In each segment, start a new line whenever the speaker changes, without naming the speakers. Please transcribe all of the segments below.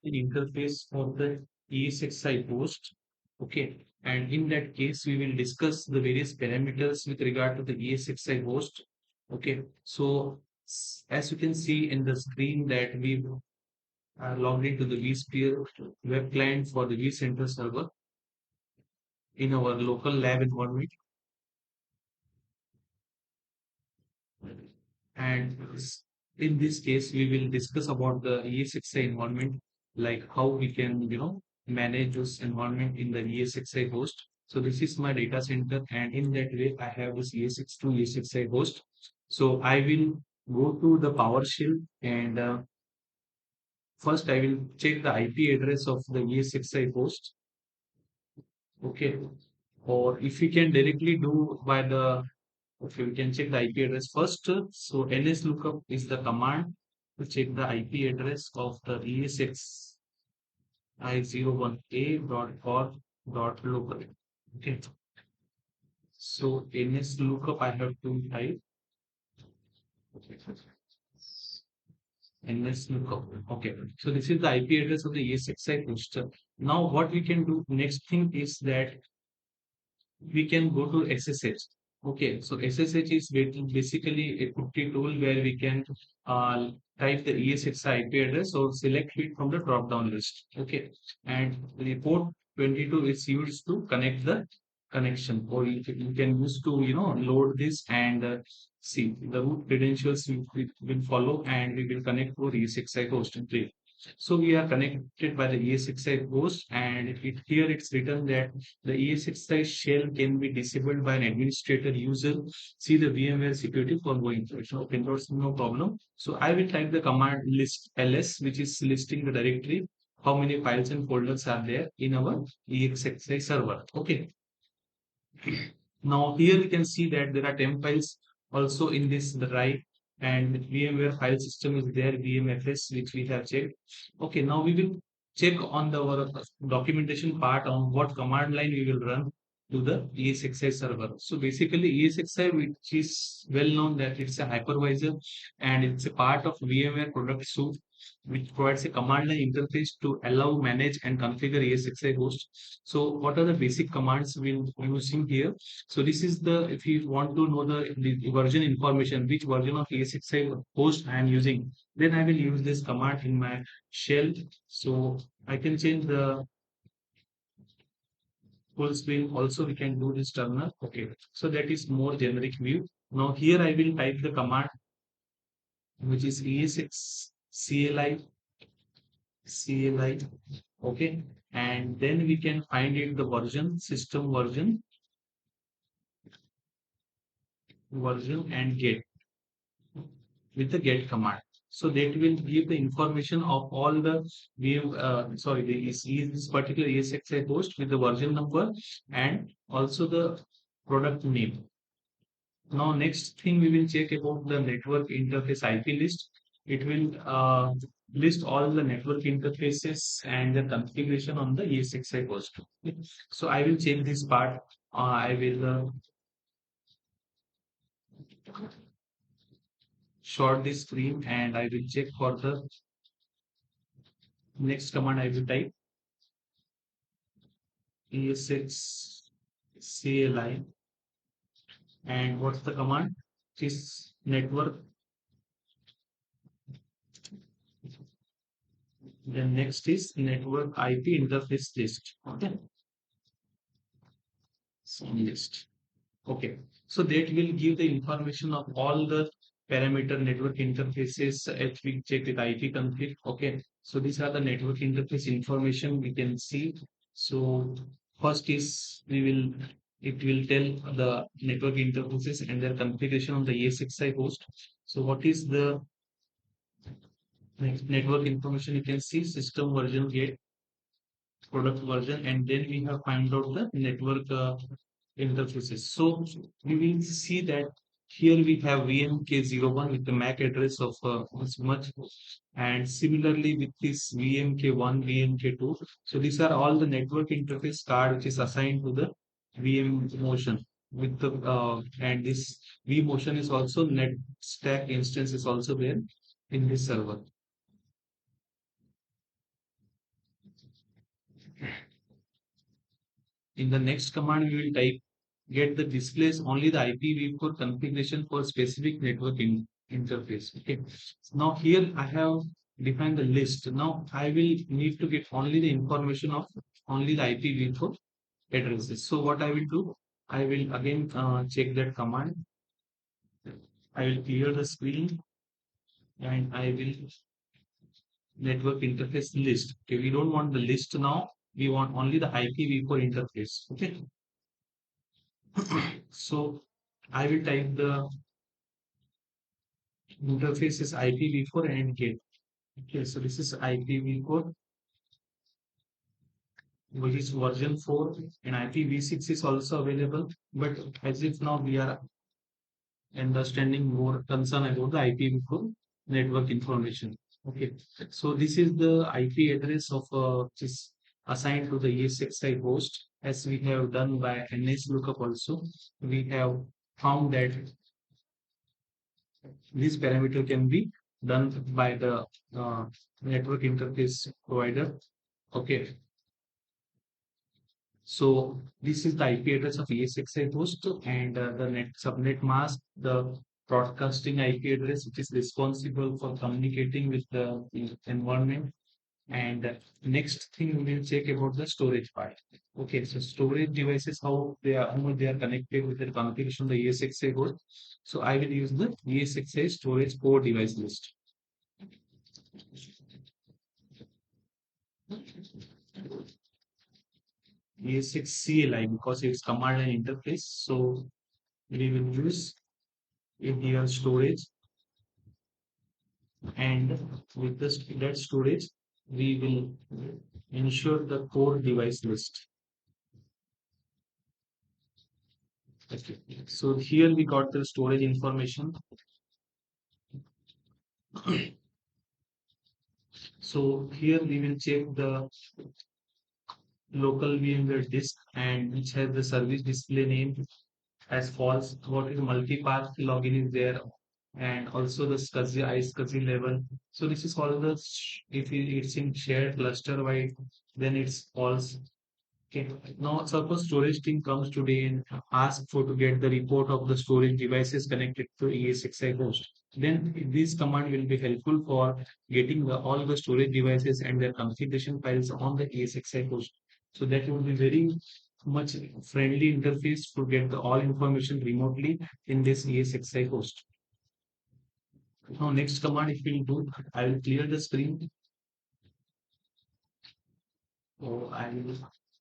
an interface for the ESXi host. Okay, and in that case, we will discuss the various parameters with regard to the ESXi host. Okay, so as you can see in the screen that we are logged into the vSphere web client for the vCenter server in our local lab environment. And in this case, we will discuss about the ESXi environment, like how we can, manage this environment in the ESXi host. So this is my data center, and in that way, I have this ESX2 ESXi host. So I will go to the PowerShell, and first I will check the IP address of the ESXi host. Okay, or if we can directly do by the okay, we can check the IP address first. So ns lookup is the command to check the IP address of the ESXi01A.org.local. Okay, so ns lookup I have to type ns lookup. Okay, so this is the IP address of the ESXi host. Now what we can do next thing is that we can go to SSH. Okay, so SSH is basically a cookie tool where we can uh, type the ESXi IP address or select it from the drop down list. Okay, and the port 22 is used to connect the connection, or you can use to load this and see the root credentials we will follow, and we will connect to ESXi host. So we are connected by the ESXi host, and here it's written that the ESXi shell can be disabled by an administrator user. See the VMware security for more information. Okay, no problem. So I will type the command list ls, which is listing the directory, how many files and folders are there in our ESXi server. Okay. Now here we can see that there are temp files also in this drive, and VMware file system is there, VMFS, which we have checked. Okay, now we will check on the our documentation part on what command line we will run to the ESXi server. So basically ESXi, which is well known that it's a hypervisor and it's a part of VMware product suite, which provides a command line interface to allow, manage, and configure ESXi host. So what are the basic commands we're using here? So this is the, if you want to know the version information, which version of ESXi host I am using, then I will use this command in my shell. So I can change the full screen. Also, we can do this terminal. Okay. So that is more generic view. Now here I will type the command, which is ESXCLi. Okay. And then we can find it the version, system version and get with the get command. So that will give the information of all the this particular ESXi host with the version number and also the product name. Now next thing we will check about the network interface IP list. It will list all the network interfaces and the configuration on the ESXi host. So I will change this part. I will short this screen, and I will check for the next command. I will type ESXCLi, and what's the command? This network. Then next is network IP interface list. Okay, some list. Okay, so that will give the information of all the parameter network interfaces. If we check with IP config. Okay, so these are the network interface information we can see. So first is it will tell the network interfaces and their configuration on the ESXi host. So what is the network information? You can see system version, get product version, and then we have find out the network interfaces. So we will see that here we have VMK01 with the MAC address of this much, and similarly with this VMK1, VMK2. So these are all the network interface card which is assigned to the VM motion with the and this vMotion is also net stack instance is also there in this server. In the next command, we will type get the displays only the IPv4 configuration for specific network interface. Okay. Now here I have defined the list. Now I will need to get only the information of only the IPv4 addresses. So what I will do, I will again check that command. I will clear the screen and I will network interface list. Okay, we don't want the list now. We want only the IPv4 interface. Okay. So I will type the interface is IPv4 and get. Okay, so this is IPv4, which is version 4, and IPv6 is also available. But as if now we are understanding more concern about the IPv4 network information. Okay, so this is the IP address of which is assigned to the ESXi host, as we have done by NS lookup also. We have found that this parameter can be done by the network interface provider. Okay, so this is the IP address of ESXi host and the net subnet mask, the broadcasting IP address, which is responsible for communicating with the environment. And next thing we will check about the storage part. Okay, so storage devices, how much they are connected with the configuration of the ESXi host. So I will use the ESXi storage core device list. ESXCLi because it's command and interface. So we will use in here storage, and with this that storage we will ensure the core device list. Okay. So here we got the storage information. So here we will check the local VMware disk and which has the service display name as false. What is multipath login is there, and also the SCSI level. So this is all the if it's in shared cluster wide, then it's false. Okay. Now suppose storage team comes today and ask for to get the report of the storage devices connected to ESXi host. Then this command will be helpful for getting all the storage devices and their configuration files on the ESXi host. So that will be very much friendly interface to get the all information remotely in this ESXi host. Now next command if we do, I will clear the screen. So I will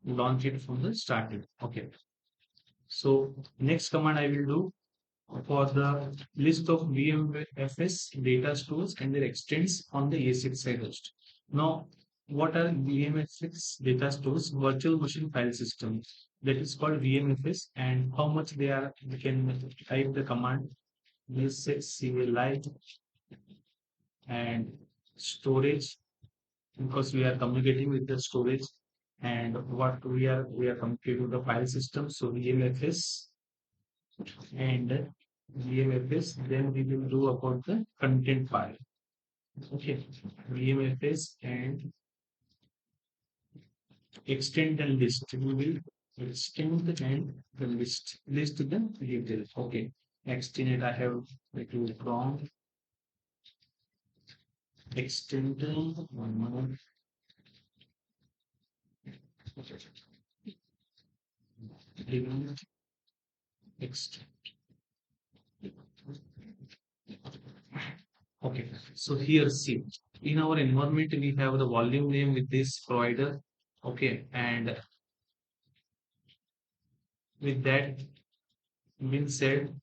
launch it from the started. Okay. So next command I will do for the list of VMFS data stores and their extents on the ESXi host. Now, what are VMFS data stores? Virtual machine file system. That is called VMFS, and how much they are, we can type the command ESXCLi and storage, because we are communicating with the storage, and what we are communicating with the file system. So VMFS and VMFS, then we will do about the content file. Okay, VMFS and extend and list. We will extend and the list the details. Okay, extend it. I have to wrong. Extend one more. Remove extend. Okay, so here see in our environment we have the volume name with this provider. Okay, and with that being said,